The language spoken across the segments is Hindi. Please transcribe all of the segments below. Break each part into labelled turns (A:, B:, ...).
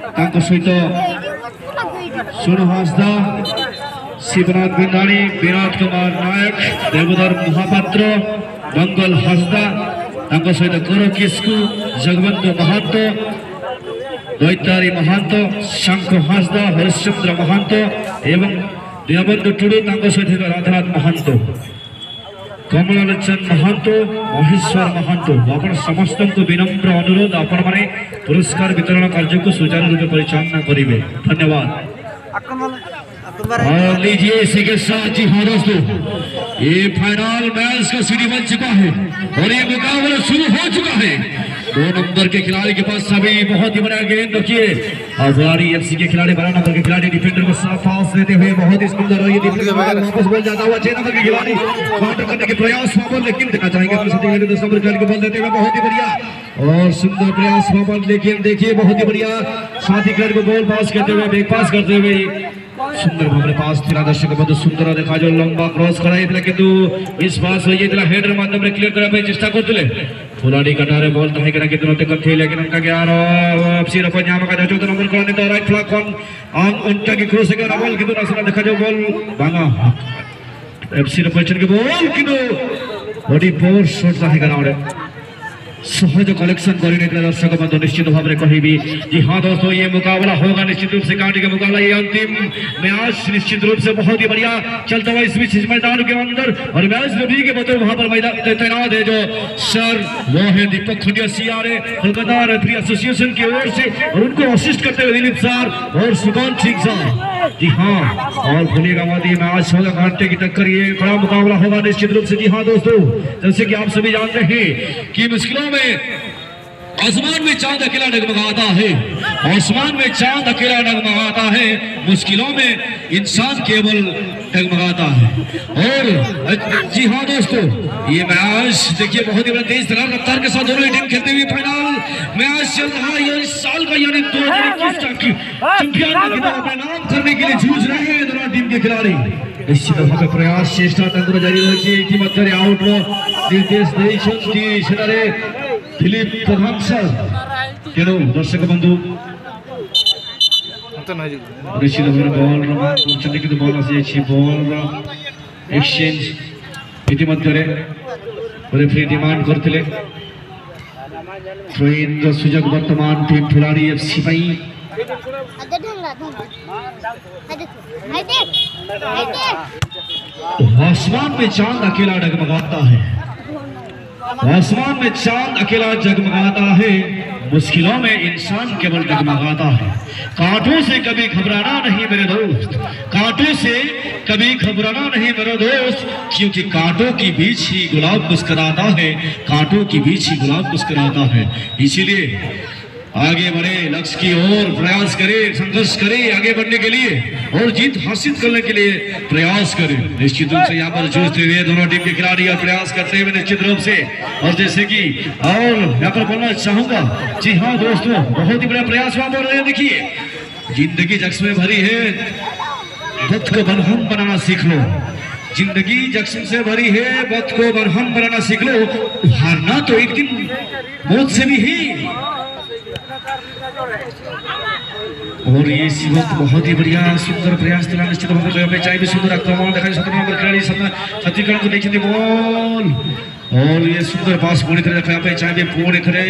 A: सहित सोनू हांसदा शिवनाथ बिंदाणी विराट कुमार नायक देवधर महापात्र मंगल हांसदा सहित गौरव किस्कू जगवंत महांतो दैतारी महांतो शंख हांसदा हरिश्चंद्र महांतो एवं दीनबंधु टुडू सहित राधानाथ महांतो कमलालोचन महांतो महेश्वर महांतो आपण समस्त को विनम्र अनुरोध आपण माने पुरस्कार वितरण कार्य को सुचारू रूप परिचालना करेंगे। धन्यवाद। और लीजिए इसी के साथ जी हाँ दोस्तों ये फाइनल मैच का सीढ़ी बन चुका है और ये मुकाबला शुरू हो चुका है। 2 नंबर के खिलाड़ी के पास सभी बहुत ही बड़ा गेंद रखिए और बुराड़ी एफसी के खिलाड़ी 12 नंबर के खिलाड़ी डिफेंडर को साफ पास देते हुए बहुत ही सुंदर और ये वापस बॉल जाता हुआ 6 नंबर के खिलाड़ी काउंटर करने के प्रयास वहां लेकिन देखना चाहेंगे अपने साथी खिलाड़ी 10 नंबर खिलाड़ी को बॉल देते हुए बहुत ही बढ़िया और सुंदर प्रयास वहां लेकिन देखिए बहुत ही बढ़िया साथी खिलाड़ी को बॉल पास करते हुए बैक पास करते हुए सुंदर भाव पास थिला दर्शक बंधु सुंदर देखा जो लंबा क्रॉस कराइला किंतु इस पास होई जेतला हेडर माध्यम रे क्लियर करा पे चेष्टा करतले फुलाडी कटारे बॉल तहे करा कितनो ते कथे लेकिन उनका 11 एफसी रो पंजाब का 14 नंबर को तो राइट फ्लैग ऑन उनका की क्रॉस करा बॉल किंतु नसना देखा जो बॉल भागा एफसी रो पोजीशन के बॉल किंतु बॉडी फोर शॉट तहे करा सहज कलेक्शन करने दर्शक बंधु निश्चित भाव में कही जी हाँ दोस्तों ये मुकाबला होगा निश्चित रूप से कांटे का मुकाबला ये अंतिम मैच निश्चित रूप से बहुत ही बढ़िया चलता हुआ इस बीच मैदान के अंदर और मैच रेफरी के बतौर वहां पर मैदान तैनात है जो सर वो है दीपक खुंडिया सीआरए कोलकाता रेफरी एसोसिएशन की ओर से और उनको असिस्ट करते हुए दिलीप सर और सुकांत सिंह सर जी हाँ और भूलिएगा मत ये मैच होगा कांटे की टक्कर ये बड़ा मुकाबला होगा निश्चित रूप से। जी हाँ दोस्तों जैसे कि आप सभी जानते हैं कि मुश्किलों आसमान में चांद अकेला डगमगाता है आसमान में चांद अकेला डगमगाता है मुश्किलों में इंसान केवल डगमगाता है। और जी हाँ दोस्तों ये मैच देखिए बहुत ही बड़ा तेज रफ्तार के साथ दोनों टीम खेलते हुए फाइनल मैच चल रहा है इस साल का यानी 2021 की चैंपियन अपने नाम करने के लिए जूझ रहे हैं दोनों टीम के खिलाड़ी। निश्चित भाव प्रयास चेष्टा तंत्र जारी रही इतिमध्ये आउट निर्देश देइछन्ति सेनारे दिलीप प्रधान सर केनो दर्शक बंधु निश्चित भाव बॉल रोमान पहुंचने के बॉल आसी बॉल एक्सचेंज इतिमध्ये रेफरी डिमांड करथिले थ्रो इन द सुजग वर्तमान टीम फुलाड़ी एफसी पई आसमान में चांद अकेला डगमगाता है आसमान में चांद अकेला जगमगाता है मुश्किलों में इंसान केवल डगमगाता है। कांटों से कभी घबराना नहीं मेरे दोस्त कांटों से कभी घबराना नहीं मेरे दोस्त क्योंकि कांटों के बीच ही गुलाब मुस्कुराता है कांटों के बीच ही गुलाब मुस्कुराता है। इसीलिए आगे बढ़े लक्ष्य की ओर प्रयास करें संघर्ष करें आगे बढ़ने के लिए और जीत हासिल करने के लिए प्रयास करें। निश्चित रूप से यहाँ पर जूझते हुए दोनों टीम के खिलाड़ी प्रयास करते हुए निश्चित रूप से और जैसे कि और यहाँ पर बोलना चाहूंगा जी हाँ दोस्तों बहुत ही बड़ा प्रयास वहां बोल रहे हैं। देखिए जिंदगी जख्म में भरी है वक्त को बरहम बनाना सीख लो जिंदगी जख्म से भरी है वक्त को बरहम बनाना सीख लो हारना तो एक दिन मौत से भी ही। और ये इसी वक्त बहुत ही बढ़िया सुंदर प्रयास चला निश्चित भाव में चाहिए सुंदर आक्रमण देखा 17 नंबर खिलाड़ी छत्तीसगढ़ को देखिए बॉल और ये सुंदर पास पुणी थे कहवा चाहिए पुणी थे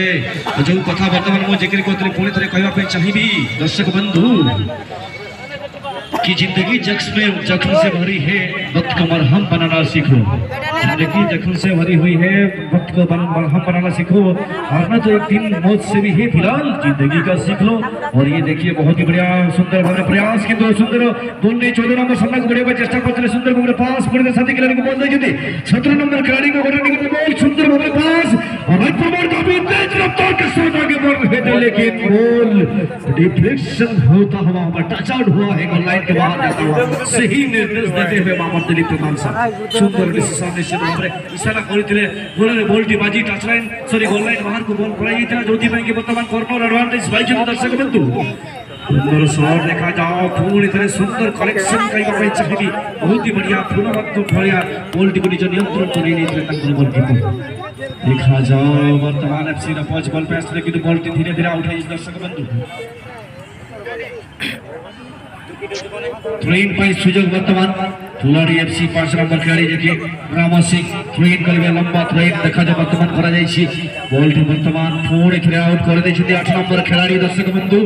A: जो कथा वर्तमान में जिक्र करते पुणी थे कहवा चाहिए दर्शक बंधु कि जिंदगी जख्म से भरी है वक्त को मरहम बनाना सीखो जिंदगी जख्म से भरी हुई है वक्त को मरहम बनाना सीखो हारना तो एक दिन मौत से भी है फिलहाल जिंदगी का सीख लो। और ये देखिए बहुत ही बढ़िया सुंदर भाव प्रयास किंतु सुंदर बोलने 14 नंबर सामना को बढ़िया चेष्टा करते सुंदर भाव पास पुणी साथी खिलाड़ी को बॉल देते 17 नंबर खिलाड़ी को बॉल सुंदर भाव पास और काफी तेज रफ्तार के साथ आगे बढ़ रहे थे लेकिन बॉल डिफ्लेक्शन होता हुआ टच आउट हुआ है गोल लाइन के बाहर जाता हुआ सही निर्देश देते हुए मामर दिलीप प्रधान साहब सुंदर सामने से इशारा करते बॉल टी बाजी touch line sorry goal line बाहर को बॉल पड़ाई था जो वर्तमान कॉर्नर एडवांटेज पाई दर्शक बंधु सुंदर शॉट देखा जाओ पुणी थे सुंदर कलेक्शन करने चाहिए बहुत ही बढ़िया पुनः बढ़िया बॉल टी निज नियंत्रण कर देखा जाओ वर्तमान एफसी पंच बॉल पे आसते कि बॉल टी धीरे धीरे आउट है दर्शक बंधु थ्रोइन पर सुजोग वर्तमान फुलाडी एफसी 5 नंबर खिलाड़ी जे रामा सिंह थ्रोइन करबे लंबा थ्रोइन देखा जा वर्तमान करा जाय छी बॉल टी वर्तमान पुणी खेल आउट कर दे छी 8 नंबर खिलाड़ी दर्शक बंधु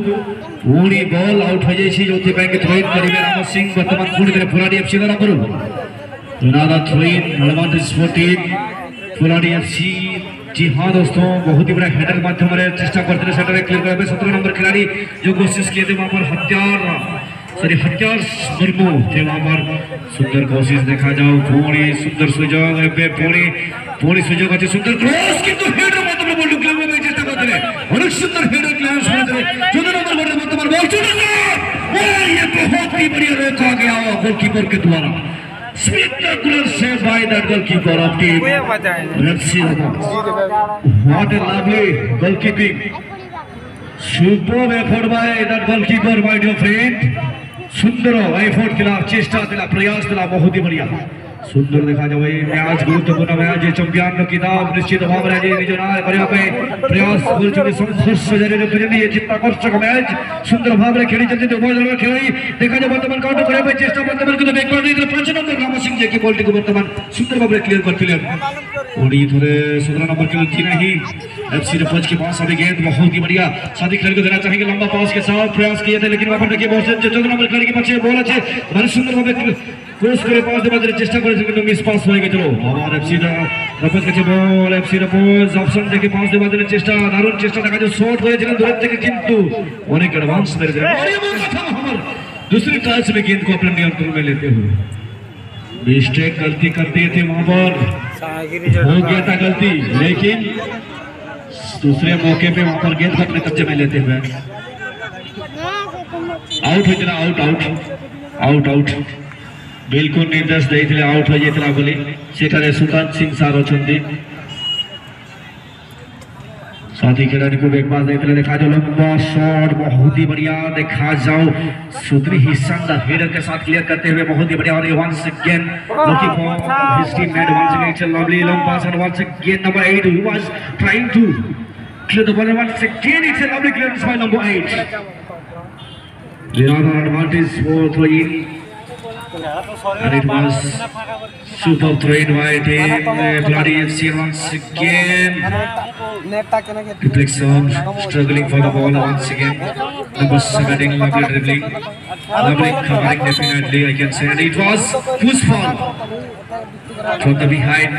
A: पुणी बॉल आउट हो जाय छी जोथि बैंक थ्रोइन करबे रामा सिंह वर्तमान पुणी करे फुलाडी एफसी का नंबर नादा थ्रोइन एडवांटेज 14 फुलाडी एफसी। जी हाँ दोस्तों, बहुत ही बड़ा हेडर माध्यम चेष्टा करते हैं सेंटर क्लियर करने 17 नंबर खिलाड़ी जो कोशिश किए थे वहां पर हथियार मुर्मू थे वहां पर सुंदर कोशिश देखा जाओ पुणी सुंदर सुजोग पुणी सुजोग अच्छे सुंदर क्रॉस किंतु हेडर माध्यम बॉल क्लियर करने चेष्टा करते हैं और सुंदर हेडर क्लियर करते हैं 14 नंबर बॉल वर्तमान बॉल चुना ये बहुत ही बढ़िया रोका गया गोलकीपर के द्वारा spectacular save by that goalkeeper of team FC Ramos. What a lovely goalkeeping, superb effort by that goalkeeper my dear friend. सुंदर एफर्ट दिला चेष्टा दिला प्रयास दिला बहुत ही बढ़िया सुंदर देखा जाओ ये मैच गुरुत्वपूर्ण मैच चैंपियन किताब निश्चित भाव में जी निज नाय କରିବା ପାଇଁ प्रयास କରୁଛନ୍ତି ସଂଘର୍ଷ ଜାରି ରଖିଛନ୍ତି ये चिंता कर्षक मैच सुंदर भाव में खेली चलती उभय दल खेलाड़ी देखा जाए वर्तमान काउंटर କରିବା ପାଇଁ चेष्टा वर्तमान କିନ୍ତୁ बैक कर ଦେଇଥିଲେ 5 नंबर रामा सिंह जे की बॉल को वर्तमान सुंदर भाव में क्लियर करथिले ओडी थोड़े 17 नंबर खेलती नहीं एफसी रफज के पास अभी गेंद बहुत ही बढ़िया सादी खेल को देना चाहेंगे लंबा पास के साथ प्रयास किए थे लेकिन वहां पर देखिए बहुत से 14 नंबर खिलाड़ी के पीछे बॉल अच्छे बड़े सुंदर भाव में क्रॉस करे पास देने चेष्टा करे लेकिन मिस पास होएगा चलो हमारा एफसी रफज के बॉल एफसी रफज ऑप्शन देके पास देने चेष्टा दारुण चेष्टा देखा जो शॉट হয়েছিলেন দূর থেকে কিন্তু অনেক एडवांस मेरे दिल और ये मौका था हमारा दूसरी टच में गेंद को अपने नियंत्रण में लेते हुए मिस्टेक गलती कर दिए थे वहां पर हो गया था गलती लेकिन दूसरे मौके पे वहां पर गेंद अपने कब्जे में लेते हुए आउट होइतला आउट बिल्कुल निर्देश देइतले आउट हो जेतला बोली सेठारे सुकांत सिंह सार अछंती साथी खिलाड़ी को एक बार देख ले देखा जो लंबा शॉट बहुत ही बढ़िया देखा जाओ सुधरी ही शानदार हेडर के साथ क्लियर करते हुए बहुत ही बढ़िया और once again looking for his teammate once again it's a lovely long pass and once again number 8 who was trying to clear the ball once again it's a lovely clearance by number 8 another advantage for throwing and it was super thrown by team Bloody FC once again reflection struggling for the ball once again number 17 lovely dribbling lovely covering definitely I can say and it was whose foul from the behind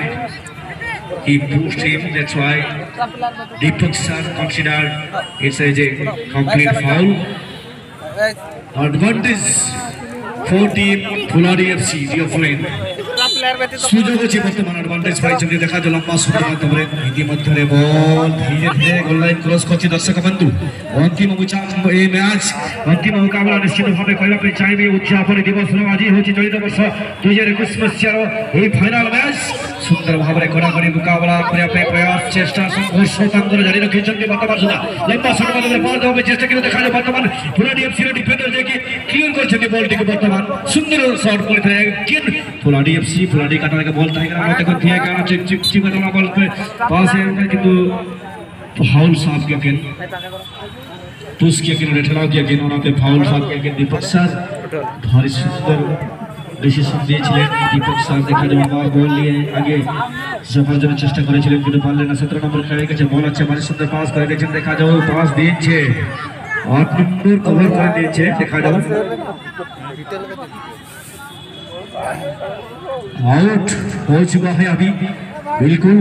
A: he pushed him that's why Deepak sir considered it's a complete foul advantage for team Bloody FC dear friend सुजोग अछि वर्तमान एडवांटेज पाइछन्ती देखा जो लंबा शॉट माध्यमरे हिंदी मध्यरे बॉल धीरे धीरे गोल लाइन क्रॉस करछि दर्शक बंधु अंतिम ए मैच अंतिम मुकाबला निश्चित भाव कहबा पे चाहिबे उद्यापन दिवस आज होछि चलित वर्ष 2021 मसियार ए फाइनल मैच सुंदर भाव में कड़ाकड़ी मुकाबला करने पे प्रयास चेष्टा संघर्ष तांकर जारी रखिछन्ती वर्तमान सुधा लंबा शॉट माध्यमरे बॉल देबा पे चेष्टा किने देखा वर्तमान फुलाडी एफसी रे डिफेंडर जे कि क्लियर करछन्ती बॉल टिके वर्तमान सुंदर शॉट करथे किन फुलाडी एफसी फुलाडी काटा के बॉल टाइगर मते को थिया का चिप वाला बॉल पे पास है किंतु फाउल साफ के किन पुश के किन ठेलाव के किन ओनाते फाउल साफ के किन दीपक सर भारी सुंदर डिसीजन दिएছিলেন दीपक सर देखा जो बार बॉल लिए आगे जबरदस्त চেষ্টা করেছিলেন কিন্তু পারলেন না 17 নম্বর খেলাড়ির কাছে বল আছে ভারী সুন্দর পাস করে দিয়েছেন দেখা যাও পাস দিয়েছে 8 নম্বর কভার করে দিয়েছে দেখা যাও आउट हो चुका है अभी बिल्कुल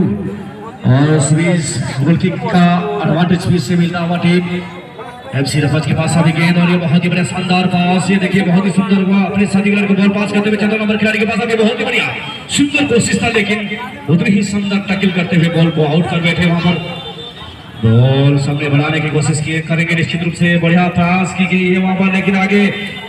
A: और स्वीज गोल किक का एडवांटेज भी से मिलता हुआ टीम एफसी रफज के पास अभी गेंद और ये बहुत ही बढ़िया शानदार पास ये देखिए बहुत ही सुंदर हुआ अपने साथी खिलाड़ी को बॉल पास करते हुए 14 नंबर खिलाड़ी के पास अभी बहुत ही बढ़िया सुंदर कोशिश था लेकिन उतनी ही शानदार टैकल करते हुए बॉल को आउट कर बैठे वहां पर बॉल सामने बढ़ाने की कोशिश किए करेंगे निश्चित रूप से बढ़िया पास की गई है वहां पर लेकिन आगे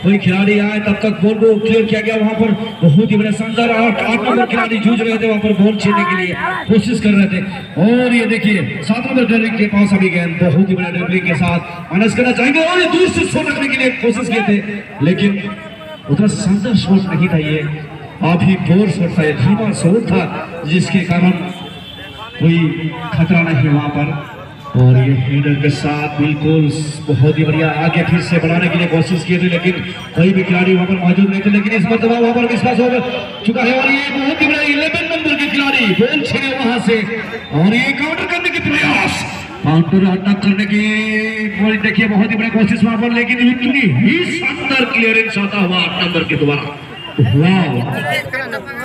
A: कोई खिलाड़ी आए तब तक बॉल को क्लियर किया गया वहां पर बहुत ही बड़ा शानदार 8 नंबर खिलाड़ी जूझ रहे थे वहां पर बॉल छीनने के लिए कोशिश कर रहे थे और ये देखिए 7 नंबर खिलाड़ी के पास अभी गेंद बहुत ही बड़ा ड्रिबलिंग के साथ माइनस करना चाहेंगे और ये दूर से शॉट लगने के लिए कोशिश किए थे लेकिन उतना शानदार शॉट नहीं था ये अभी बोर शॉट था धीमा शॉट था जिसके कारण कोई खतरा नहीं वहां पर और ये हीडर के साथ बिल्कुल बहुत ही बढ़िया आगे फिर से बढ़ाने के लिए कोशिश की थी, लेकिन कोई भी खिलाड़ी वहां पर मौजूद नहीं थे। लेकिन इस मरतबा वहां पर विश्वास हो चुका है और ये बहुत ही बड़ा 11 नंबर के खिलाड़ी बॉल छीने वहां से और ये काउंटर करने के प्रयास, काउंटर अटैक करने की बॉल देखिए बहुत ही बड़ी कोशिश वहां पर, लेकिन इतनी ही शानदार क्लियरेंस आता हुआ 8 नंबर के द्वारा।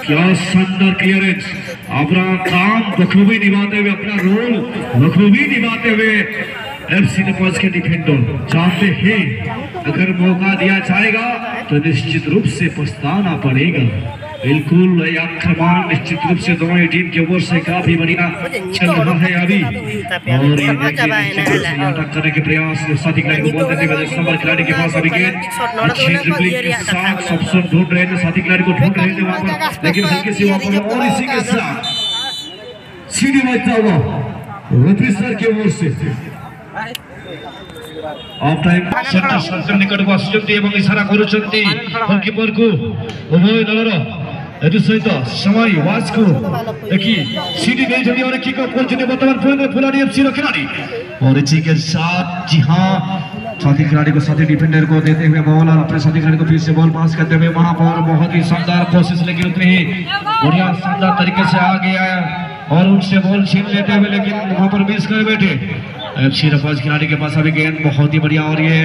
A: क्या शानदार क्लियरेंस, अपना काम बखूबी निभाते हुए, अपना रोल बखूबी निभाते हुए FC नेपाल के डिफेंडर चाहते हैं अगर मौका दिया जाएगा तो निश्चित रूप से पछताना पड़ेगा। बिल्कुल आक्रमण निश्चित रूप से दोनों टीम की ओर से काफी बढ़िया चल रहा है अभी और ये अटैक करने के प्रयास साथी खिलाड़ी को बॉल देते हुए 10 नंबर खिलाड़ी के पास अभी गेंद अच्छी ड्रिबलिंग के साथ ऑप्शन ढूंढ रहे थे, साथी खिलाड़ी को ढूंढ रहे थे वहां पर, लेकिन हल्के से वहां पर और इसी के साथ सीधी बजता हुआ रफीसर की ओर से ऑफ टाइम सेंटर सर्कल निकट को आସୁଛନ୍ତି ଏବଂ इशारा କରୁଛନ୍ତି गोलकीपर को उभय दलर एदु सहित समय वाच को देखी सीधी गई जल्दी और किक ऑफ करछिने वर्तमान पॉइंट फुलाडी एफसी ର खिलाड़ी और इसी के साथ जी हां साथी खिलाड़ी को साथी डिफेंडर को देते हुए बॉल और अपने साथी खिलाड़ी को फिर से बॉल पास करते हुए वहां पर बहुत ही शानदार कोशिश, लेकिन उतनी ही बढ़िया शानदार तरीके से आगे आया और उनसे बॉल छीन लेते हुए लेकिन वहां पर मिस कर बैठे FC नेपाल खिलाड़ी के पास अभी गेंद बहुत ही बढ़िया और ये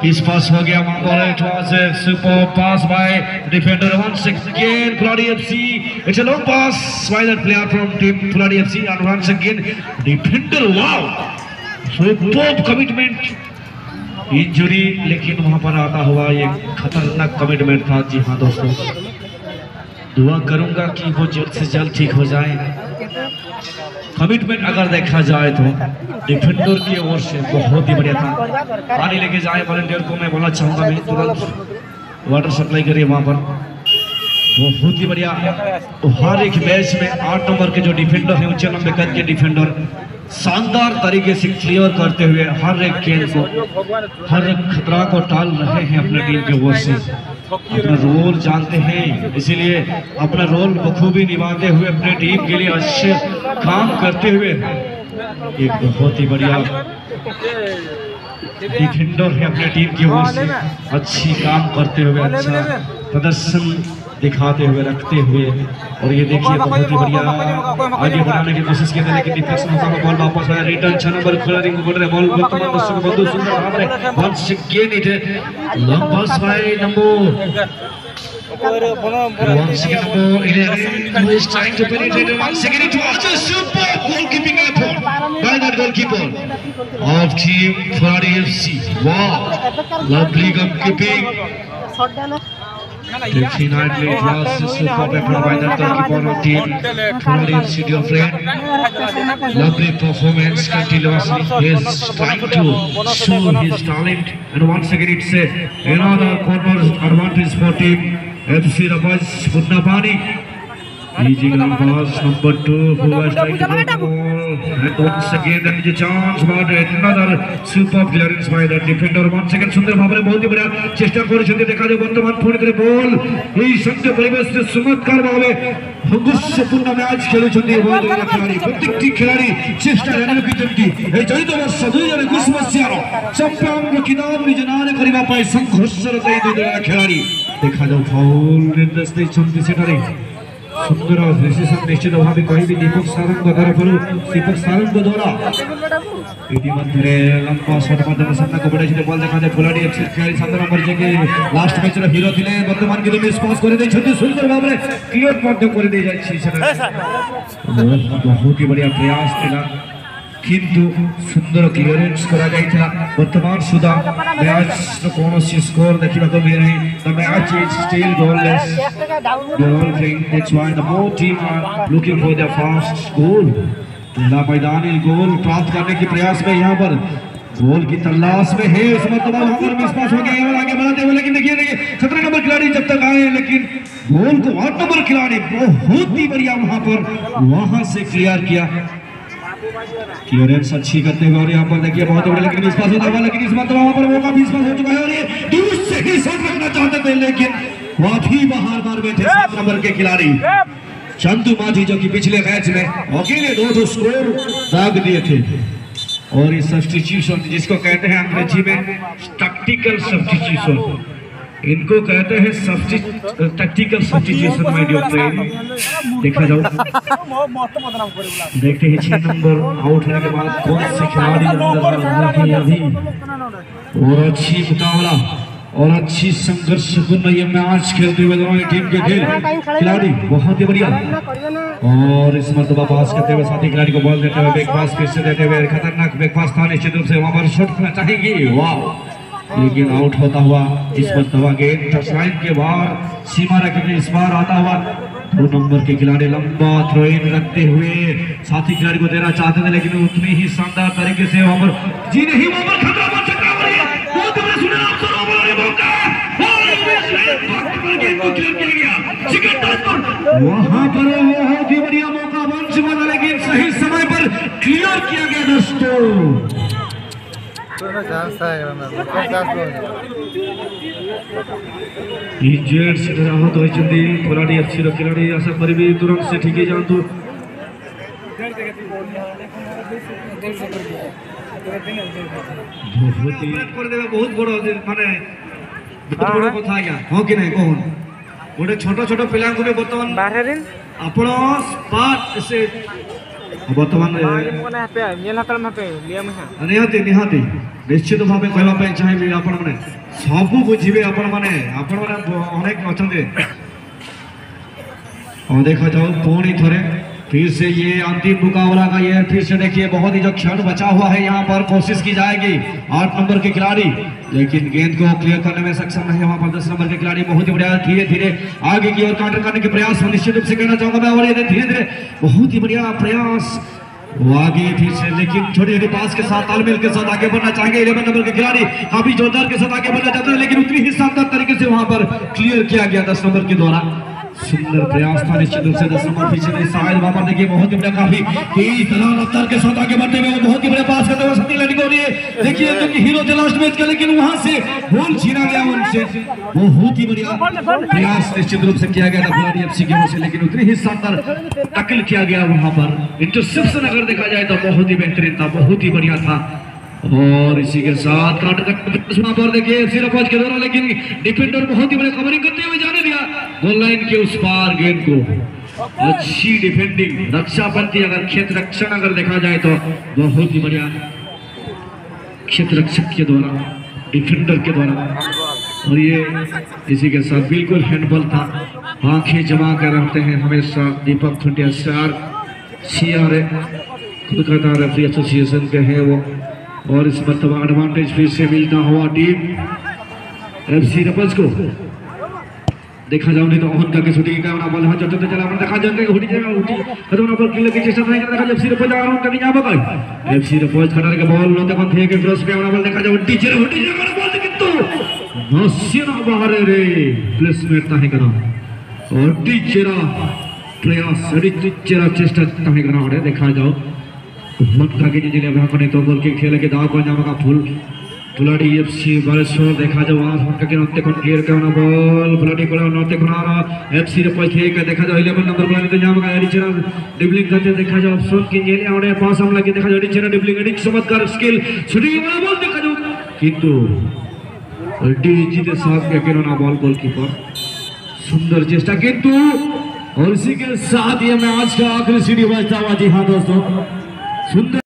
A: इस पास हो गया वहां पर it was a super pass by defender once again Fuladi FC, it's a long pass by that player from team Fuladi FC and once again defender, wow superb commitment, injury लेकिन वहां पर आता हुआ ये खतरनाक कमिटमेंट था। जी हाँ दोस्तों, दुआ करूंगा कि वो जल्द से जल्द ठीक हो जाए। कमिटमेंट अगर देखा जाए तो डिफेंडर की ओर से बहुत ही बढ़िया था। पानी लेके जाए वॉलंटियर को मैं बोलना चाहूंगा, मैं तुरंत वाटर सप्लाई करिए वहां पर, बहुत ही बढ़िया। तो हर एक मैच में 8 नंबर के जो डिफेंडर है ऊंचे लंबे कद के डिफेंडर शानदार तरीके से क्लियर करते हुए हर एक गेंद को, हर एक खतरा को टाल रहे हैं अपने टीम के ओर से। अपना रोल जानते हैं, इसीलिए अपना रोल बखूबी निभाते हुए अपने टीम के लिए अच्छे काम करते हुए एक बहुत ही बढ़िया डिफेंडर है अपने टीम की ओर से, अच्छी काम करते हुए अच्छा प्रदर्शन दिखाते हुए रखते हुए। और ये देखिए बहुत ही बढ़िया आगे बढ़ाने की कोशिश की थी, लेकिन डिफेंस में बॉल वापस आया। रिटर्न 6 नंबर खिलाड़ी को बोल रहे बॉल वर्तमान दर्शक बंधु सुंदर भाव में once again it long pass by number once again number 11 who is trying to penetrate it once again. It was a super goalkeeping effort by that goalkeeper of team Fuladi FC. Wow, lovely goalkeeping. Definitely it was a super effort by that goalkeeper of team Fuladi FC, dear friend. Lovely performance continuously. He is trying to show his talent, and once again it's another corner advantage for team FC Rabaj Putnapani. Easy ground pass number 2 who was trying to get the ball, and once again there is a chance but another superb clearance by the defender. Once again सुंदर भावरे बहुत ही बढ़िया चेष्टा करेछन्ते देखा जाए वर्तमान पुणी करे बॉल एई संख्य परिवेश से चमत्कार भावे संघर्षपूर्ण मैच खेलुछन्ते बहुत बढ़िया खिलाड़ी प्रत्येकटी खिलाड़ी चेष्टा जारी रखिछन्ते ए चलित वर्ष 2021 मसिहार चैंपियन किताब निज नाम करिबा पई संघर्षरत एई दुई खिलाड़ी देखा जाऊ फाउल निर्देश दैछन्ते सेटारे सुंदर डिसीजन निश्चित भाव कहीं भी दीपक सारंग द्वारा इतिमध्ये लंबा शॉट माध्यम सामना को बढ़ाई बॉल देखा फुलाडी एफसी खेल 7 नंबर जे लास्ट मैच रो हीरो थिले वर्तमान के मिस पास कर दे छथि सुंदर भाव रे क्लियर मध्य कर दे जाछि बहुत ही बढ़िया प्रयास थिला किंतु सुंदर क्लियरेंस करा जाइथिला। वर्तमान सुधा मैच नो कोनोसी स्कोर देखिबा को मिल नहीं, the match is still goalless, they are all playing, that's why the both team are looking for their first goal। ना मैदानी गोल प्राप्त करने के प्रयास में यहाँ पर गोल की तलाश में है। इस मरतबा वहां पर मिस पास हो गया और आगे बढ़ाते हुए, लेकिन देखिए 17 नंबर खिलाड़ी जब तक आए लेकिन गोल को 8 नंबर खिलाड़ी बहुत ही बढ़िया वहां से क्लियर किया, क्लियरेंस अच्छी करते हुए। और यहाँ पर देखिए बहुत बड़ा लेकिन मिस पास होता हुआ, लेकिन इस मरतबा वहां पर मौका मिस पास हो चुका है और ये दूर से ही शॉट रखना चाहते थे लेकिन वापी बाहर मार बैठे 7 नंबर के खिलाड़ी चंदू माझी जो कि पिछले मैच में अकेले 2 स्कोर दाग दिए थे। और ये सब्स्टिट्यूशन जिसको कहते हैं अंग्रेजी में टैक्टिकल सब्स्टिट्यूशन, इनको कहते हैं tactical substitution my dear friend. देखा जाओ, देखते हैं 6 नंबर आउट होने के बाद कौन से खिलाड़ी अभी और अच्छी मुकाबला और अच्छी संघर्षपूर्ण ये मैच खेलते हुए दोनों टीम के खिलाड़ी बहुत ही बढ़िया। और इस मरतबा पास करते हुए साथी खिलाड़ी को बॉल देते हुए बैकपास फिर से देते हुए खतरनाक बैकपास था, निश्चित रूप से वहां पर शॉट करना चाहेंगे, वाह, लेकिन आउट होता हुआ इस मरतबा गेंद टच लाइन के बाहर सीमा रखने इस बार आता हुआ 2 नंबर के खिलाड़ी लंबा थ्रो इन रखते हुए साथी खिलाड़ी को देना चाहते थे, लेकिन उतनी ही शानदार तरीके से वहां पर जी नहीं, वहां पर खतरा बन सकता है। वहां पर बहुत ही बढ़िया मौका बन चुका था, लेकिन सही समय पर क्लियर किया गया दोस्तों। आहत होती खिलाड़ी एफसी खिलाड़ी आशा करी तुरंत से ठीक जातु बहुत बड़ माने बड़ कथा आज्ञा हाँ कि नहीं कहून गोटे छोट छोट पिला भी बर्तमान आपण से बर्तमान निहाती निहाती निश्चित भाव कहवाई चाहिए आपण मैंने सब बुझे आपण मैंने अनेक अच्छा देखा जाओ पुणी थोड़े फिर से ये अंतिम मुकाबला का ये फिर से देखिए बहुत ही जो क्षण बचा हुआ है यहाँ पर कोशिश की जाएगी 8 नंबर के खिलाड़ी, लेकिन गेंद को क्लियर करने में सक्षम नहीं। वहाँ पर 10 नंबर के खिलाड़ी बहुत ही बढ़िया धीरे धीरे आगे की ओर काउंटर करने के प्रयास में निश्चित रूप से कहना चाहूंगा मैं, और ये धीरे धीरे बहुत ही बढ़िया प्रयास वो आगे फिर से, लेकिन छोटे छोटे पास के साथ तालमेल के साथ आगे बढ़ना चाहेंगे 11 नंबर के खिलाड़ी, काफी जोरदार के साथ आगे बढ़ना चाहते हैं, लेकिन उतनी ही शानदार तरीके से वहां पर क्लियर किया गया 10 नंबर के द्वारा। सुंदर प्रयास था निश्चित रूप से 10 नंबर पीछे नहीं शायद वहां पर देखिए बहुत ही बड़ा काफी रफ्तार के साथ आगे बढ़ते हुए बहुत ही बड़े पास करते हुए सती लड़की हो रही है। देखिए जो कि हीरो थे लास्ट मैच का, लेकिन वहां से गोल छीना गया उनसे, बहुत ही बढ़िया प्रयास निश्चित रूप से किया गया था खिलाड़ी एफसी की ओर से, लेकिन उतनी ही शानदार टैकल किया गया वहां पर। इंटरसेप्शन अगर देखा जाए तो बहुत ही बेहतरीन था, बहुत ही बढ़िया था। और इसी के साथ वहां पर देखिए एफसी रफाज के द्वारा, लेकिन डिफेंडर बहुत ही बड़े कवरिंग करते हुए जाने दिया गोल लाइन के उस पार गेंद को। अच्छी डिफेंडिंग रक्षाबंदी अगर क्षेत्र रक्षण अगर देखा जाए तो बहुत ही बढ़िया क्षेत्र रक्षक के द्वारा डिफेंडर के द्वारा। और ये इसी के साथ बिल्कुल हैंडबॉल था, आंखें जमा कर रखते हैं हमेशा Deepak Khuntia star CRA Kolkata referee association के हैं वो। और इस मरतबा एडवांटेज फिर से मिलता हुआ टीम एफसी रफज को। देखा जाओ नहीं तो ओहन का शूटिंग का बॉल हाथ चलते चला देखा जाएगा उठी जाएगा उठी खतरनाक पर किल की चेष्टा नहीं देखा एफसी रफज आ रहा कभी यहां पर एफसी रफज खड़ा के बॉल न देखो थे के क्रॉस पे बॉल देखा जाओ उठी जरा बॉल किंतु नसीना बाहर रे प्लेसमेंट ताहे करा और टीचरा प्रयास टीचरा चेष्टा ताहे करा देखा जाओ मटका के जिले भागने तो गोल के खेल के दाव को जामा का फुल फुलाडी एफसी बालेश्वर देखा जाओ आज मटका के नते कोन क्लियर करना बॉल फुलाडी को नते कोना एफसी रे पखे के देखा जाओ 11 नंबर पर तो जामा का एडिचरा डिबलिंग करते देखा जाओ ऑप्शन के जेले आवड़े पास हम लगे देखा जाओ एडिचरा डिबलिंग एडिक चमत्कार स्किल शूटिंग वाला बॉल देखा जाओ किंतु डीजी के साथ के केना बॉल गोलकीपर सुंदर चेष्टा किंतु और इसी के साथ ये मैच का आखिरी सीढ़ी बजता हुआ। जी हां दोस्तों सुंदर